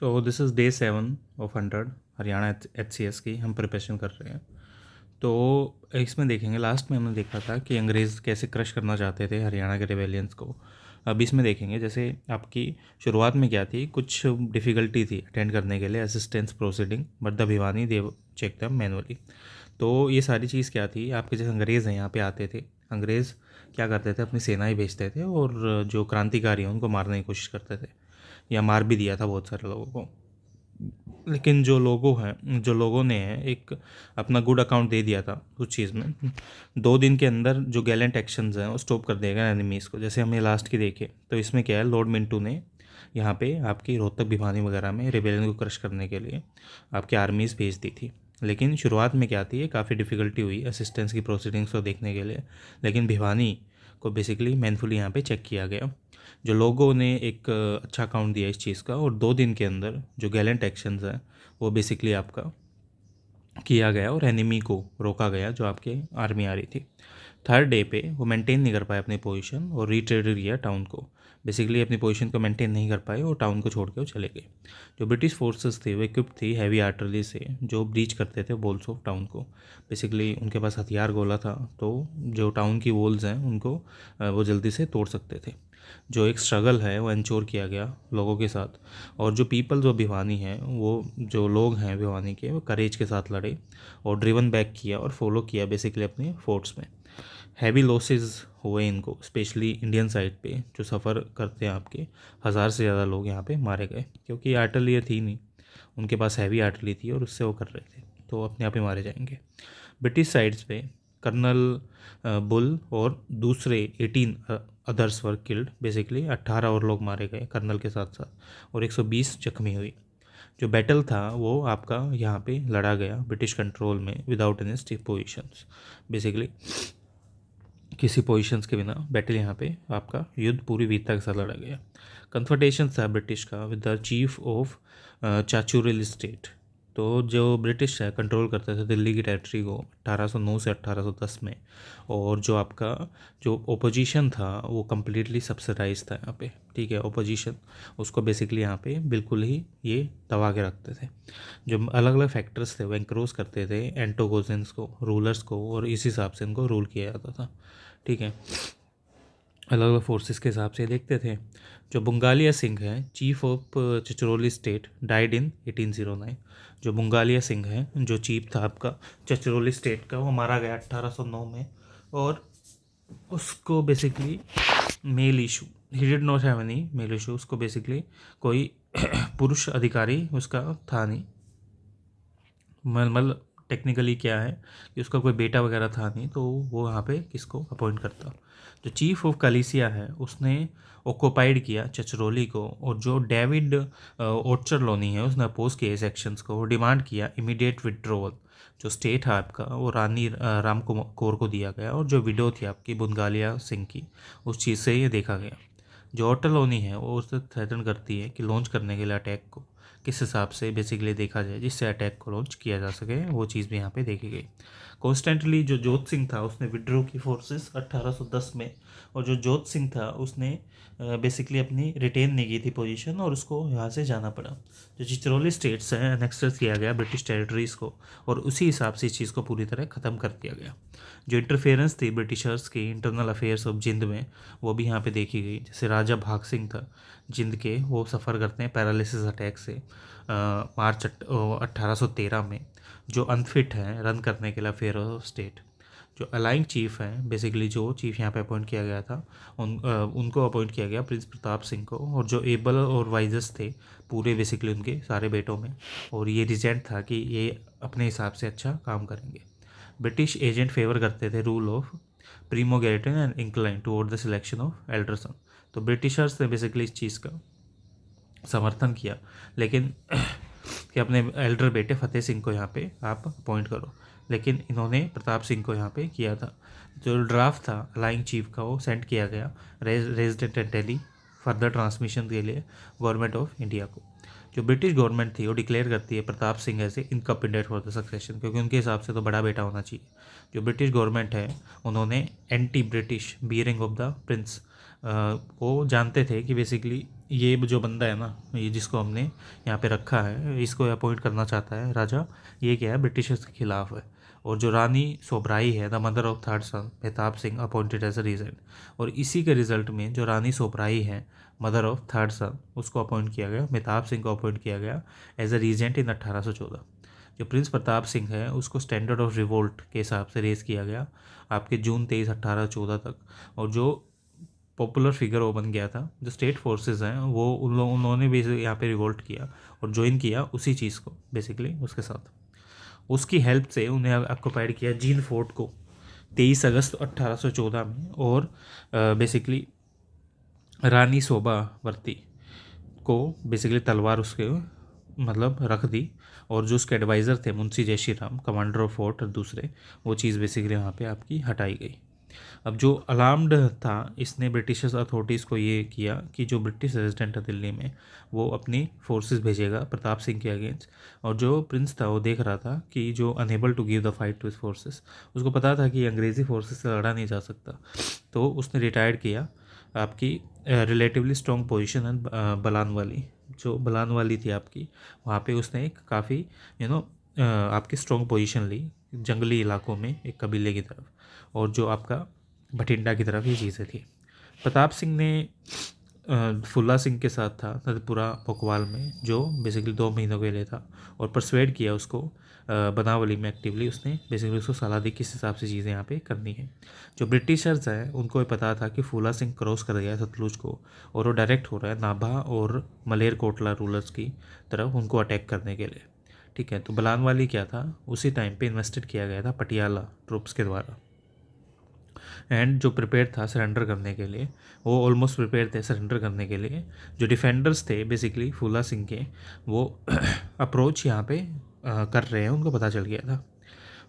So this is day 7 of 100 Haryana HCS की हम preparation कर रहे हैं। तो इसमें देखेंगे, लास्ट में हमने देखा था कि अंग्रेज़ कैसे क्रश करना चाहते थे हरियाणा के रिबेलियंस को। अब इसमें देखेंगे जैसे आपकी शुरुआत में क्या थी, कुछ डिफ़िकल्टी थी अटेंड करने के लिए असिस्टेंस प्रोसीडिंग, बट द भिवानी देव चेक दम मैनुअली। तो ये सारी चीज़ क्या थी, आपके जैसे अंग्रेज़ हैं यहाँ पे आते थे, अंग्रेज़ क्या करते थे, अपनी सेनाएं भेजते थे और जो क्रांतिकारी हैं उनको मारने की कोशिश करते थे, या मार भी दिया था बहुत सारे लोगों को। लेकिन जो लोगों ने एक अपना गुड अकाउंट दे दिया था उस चीज़ में, 2 दिन के अंदर जो गैलेंट एक्शंस हैं वो स्टॉप कर देगा एनिमीज़ को। जैसे हमने लास्ट की देखे तो इसमें क्या है, लॉर्ड मिंटू ने यहाँ पे आपकी रोहतक भिवानी वगैरह में रिबेलियन को क्रश करने के लिए आपकी आर्मीज़ भेज दी थी। लेकिन शुरुआत में क्या थी, काफ़ी डिफ़िकल्टी हुई असिस्टेंस की प्रोसीडिंग्स को देखने के लिए, लेकिन भिवानी को बेसिकली मैनफुली यहाँ पे चेक किया गया। जो लोगों ने एक अच्छा अकाउंट दिया इस चीज़ का, और 2 दिन के अंदर जो गैलेंट एक्शंस हैं वो बेसिकली आपका किया गया और एनिमी को रोका गया जो आपके आर्मी आ रही थी। थर्ड डे पे वो मेंटेन नहीं कर पाए अपनी पोजीशन और रिट्रेटेड किया टाउन को। बेसिकली अपनी पोजीशन को मेंटेन नहीं कर पाए और टाउन को छोड़ के वो चले गए। जो ब्रिटिश फोर्सेस थे वो इक्विप थी हैवी आर्टलरी से, जो ब्रीच करते थे वॉल्स ऑफ टाउन को। बेसिकली उनके पास हथियार गोला था, तो जो टाउन की वॉल्स हैं उनको वो जल्दी से तोड़ सकते थे। जो एक स्ट्रगल है वो इंश्योर किया गया लोगों के साथ, और जो पीपल जो भिवानी हैं, वो जो लोग हैं भिवानी के, वो करेज के साथ लड़े और ड्रिवन बैक किया और फॉलो किया बेसिकली अपने फोर्ट्स में। हैवी लॉसेस हुए इनको, स्पेशली इंडियन साइड पे जो सफ़र करते हैं आपके 1000 से ज़्यादा लोग यहाँ पे मारे गए, क्योंकि आर्टिलरी थी नहीं, उनके पास हैवी आर्टिलरी थी और उससे वो कर रहे थे, तो अपने आप ही मारे जाएंगे। ब्रिटिश साइड्स पे कर्नल बुल और दूसरे 18 अदर्स वर किल्ड, बेसिकली 18 और लोग मारे गए कर्नल के साथ साथ, और 120 जख्मी हुई। जो बैटल था वो आपका यहाँ पे लड़ा गया ब्रिटिश कंट्रोल में without any stiff positions. Basically किसी पोजीशंस के बिना बैटल यहाँ पे आपका युद्ध पूरी वीरता के साथ लड़ा गया। कन्फ्रंटेशन था ब्रिटिश का with the chief of Chachuril state. तो जो ब्रिटिश है कंट्रोल करते थे दिल्ली की टेरिटरी को 1809 से 1810 में, और जो आपका जो ओपोजिशन था वो कम्प्लीटली सब्सिडाइज था यहाँ पे, ठीक है। ओपोजिशन उसको बेसिकली यहाँ पे बिल्कुल ही ये दबा के रखते थे। जो अलग अलग फैक्टर्स थे वो एंक्रोज करते थे एंटोगोजेंस को, रूलर्स को, और इस हिसाब से इनको रूल किया जाता था, ठीक है। अलग अलग फोर्सेस के हिसाब से देखते थे। जो बुंगालिया सिंह हैं, chief of Chachroli state, died in 1809। जो बुंगालिया सिंह हैं, जो चीफ था आपका चचरोली स्टेट का, वो मारा गया 1809 में। और उसको basically male issue, he did not have any male issue, उसको बेसिकली कोई पुरुष अधिकारी उसका था नहीं। मतलब टेक्निकली क्या है कि उसका कोई बेटा वगैरह था नहीं, तो वो वहाँ पे किसको अपॉइंट करता। जो चीफ ऑफ कलीसिया है उसने ऑक्यूपाइड किया चचरोली को, और जो डेविड ओचरलोनी है उसने अपोज किया इस एक्शंस को, डिमांड किया इमीडिएट विड्रॉवल। जो स्टेट है आपका वो रानी राम कौर को दिया गया, और जो विडो थी आपकी बुंगालिया सिंह की, उस चीज़ से ये देखा गया। जो ओटरलोनी है वो उससे थ्रेटन करती है कि लॉन्च करने के लिए अटैक को किस हिसाब से बेसिकली देखा जाए जिससे अटैक को लॉन्च किया जा सके, वो चीज़ भी यहाँ पे देखी गई। कॉन्स्टेंटली जो जोत सिंह था उसने विड्रॉ की फोर्सेस 1810 में, और जो जोत सिंह था उसने बेसिकली अपनी रिटेन नहीं की थी पोजीशन, और उसको यहाँ से जाना पड़ा। जो चिचरोली स्टेट्स हैं एनेक्सर किया गया ब्रिटिश टेरिटरीज़ को, और उसी हिसाब से इस चीज़ को पूरी तरह ख़त्म कर दिया गया। जो इंटरफेरेंस थी ब्रिटिशर्स की इंटरनल अफेयर्स ऑफ जिंद में, वो भी यहाँ पे देखी गई। जैसे राजा भाग सिंह था जिंद के, वो सफ़र करते हैं पैरालिसिस अटैक से मार्च 1813 में। जो अनफिट हैं रन करने के लिए अफेयर ऑफ स्टेट। जो अलाइंग चीफ हैं, बेसिकली जो चीफ यहाँ पे अपॉइंट किया गया था उनको अपॉइंट किया गया प्रिंस प्रताप सिंह को, और जो एबल और वाइजस थे पूरे बेसिकली उनके सारे बेटों में, और ये रिजेंट था कि ये अपने हिसाब से अच्छा काम करेंगे। ब्रिटिश एजेंट फेवर करते थे रूल ऑफ प्रीमोगेरिटन and incline toward the selection of elder son. तो ब्रिटिशर्स ने बेसिकली इस चीज़ का समर्थन किया, लेकिन कि अपने एल्डर बेटे फतेह सिंह को यहाँ पे आप अपॉइंट करो, लेकिन इन्होंने प्रताप सिंह को यहाँ पे किया था। जो ड्राफ्ट था अलाइंग चीफ का वो सेंड किया गया resident at Delhi further transmission के लिए गवर्नमेंट ऑफ इंडिया को। जो ब्रिटिश गवर्नमेंट थी वो डिक्लेयर करती है प्रताप सिंह ऐसे इनकम्पिटेंट फॉर द सक्सेशन, क्योंकि उनके हिसाब से तो बड़ा बेटा होना चाहिए। जो ब्रिटिश गवर्नमेंट है उन्होंने anti British bearing of the Prince, वो जानते थे कि बेसिकली ये जो बंदा है ना, ये जिसको हमने यहाँ पे रखा है, इसको अपॉइंट करना चाहता है राजा, ये क्या है, ब्रिटिशर्स के खिलाफ है। और जो रानी सोबराई है, the mother of third son, Mehtab Singh appointed as a regent. और इसी के रिजल्ट में जो रानी सोबराई है, मदर ऑफ थर्ड सन, उसको अपॉइंट किया गया, मेहताब सिंह को अपॉइंट किया गया एज अ रीजेंट इन 1814। जो प्रिंस प्रताप सिंह है उसको स्टैंडर्ड ऑफ रिवोल्ट के हिसाब से रेज़ किया गया आपके जून 23 1814 तक। और जो पॉपुलर फिगर वो बन गया था, जो स्टेट फोर्सेस हैं वो उन्होंने भी यहाँ पे रिवोल्ट किया और ज्वाइन किया उसी चीज़ को बेसिकली उसके साथ। उसकी हेल्प से उन्हें ऑक्युपाइड किया जीन फोर्ट को 23 अगस्त 1814 में। और बेसिकली रानी शोभावर्ती को बेसिकली तलवार उसके मतलब रख दी। और जो उसके एडवाइज़र थे Munshi Jaishri Ram, commander of fort और दूसरे, वो चीज़ बेसिकली वहाँ पे आपकी हटाई गई। अब जो अलार्म्ड था, इसने ब्रिटिश अथॉरिटीज़ को ये किया कि जो ब्रिटिश रेजिडेंट है दिल्ली में, वो अपनी फोर्सेस भेजेगा प्रताप सिंह के अगेंस्ट। और जो प्रिंस था वो देख रहा था कि जो unable to give the fight to his forces, उसको पता था कि अंग्रेज़ी फोर्सेस से लड़ा नहीं जा सकता, तो उसने रिटायर किया। आपकी रिलेटिवली स्ट्रॉन्ग पोजीशन है बलान वाली, जो बलान वाली थी आपकी, वहाँ पे उसने एक काफ़ी आपकी स्ट्रॉन्ग पोजीशन ली जंगली इलाकों में एक कबीले की तरफ, और जो आपका भटिंडा की तरफ ये चीज़ें थी। प्रताप सिंह ने फुल्ला सिंह के साथ था नदपुरा पोकवाल में, जो बेसिकली 2 महीनों के लिए था, और परसुएड किया उसको बनावली में एक्टिवली, उसने बेसिकली उसको सलाह दी किस हिसाब से चीज़ें यहाँ पे करनी है। जो ब्रिटिशर्स हैं उनको ये पता था कि फुल्ला सिंह क्रॉस कर गया सतलुज को, और वो डायरेक्ट हो रहा है नाभा और मलेर कोटला रूलर्स की तरफ उनको अटैक करने के लिए। ठीक है, तो बलानवाली क्या था, उसी टाइम पे इन्वेस्टेड किया गया था पटियाला ट्रूप्स के द्वारा, एंड जो प्रिपेयर था सरेंडर करने के लिए, वो ऑलमोस्ट प्रिपेयर थे सरेंडर करने के लिए। जो डिफेंडर्स थे बेसिकली फुल्ला सिंह के, वो अप्रोच यहाँ पे कर रहे हैं, उनको पता चल गया था।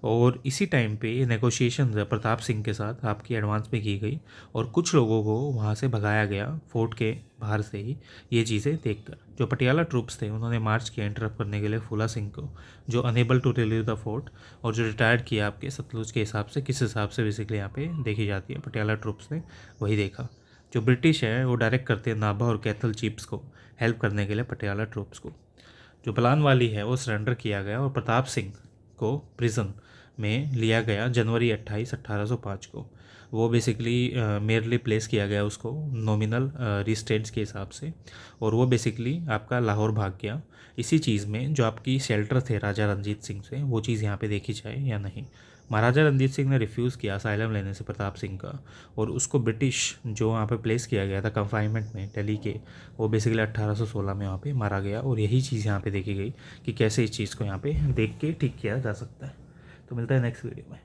और इसी टाइम पे ये नेगोशिएशन प्रताप सिंह के साथ आपकी एडवांस में की गई, और कुछ लोगों को वहाँ से भगाया गया फोर्ट के बाहर से ही। ये चीज़ें देखकर जो पटियाला ट्रूप्स थे उन्होंने मार्च किया इंटरप्ट करने के लिए फुला सिंह को, जो unable to relieve the fort, और जो रिटायर्ड किया आपके सतलुज के हिसाब से, किस हिसाब से बेसिकली यहाँ पे देखी जाती है पटियाला ट्रूप्स ने वही देखा। जो ब्रिटिश है वो डायरेक्ट करते हैं नाभा और कैथल चीफ्स को हेल्प करने के लिए पटियाला ट्रूप्स को। जो बलान वाली है वो सरेंडर किया गया और प्रताप सिंह को प्रिजन में लिया गया जनवरी 28 1805 को। वो बेसिकली मेयरली प्लेस किया गया उसको नॉमिनल रिस्टेंट्स के हिसाब से, और वो बेसिकली आपका लाहौर भाग गया। इसी चीज़ में जो आपकी शेल्टर थे राजा रंजीत सिंह से, वो चीज़ यहाँ पे देखी जाए या नहीं। महाराजा रंजीत सिंह ने रिफ्यूज़ किया असाइलम लेने से प्रताप सिंह का, और उसको ब्रिटिश जो वहाँ पे प्लेस किया गया था कंफाइनमेंट में दिल्ली के, वो बेसिकली 1816 में वहाँ पे मारा गया। और यही चीज़ यहाँ पे देखी गई कि कैसे इस चीज़ को यहाँ पे देख के ठीक किया जा सकता है। तो मिलता है नेक्स्ट वीडियो में।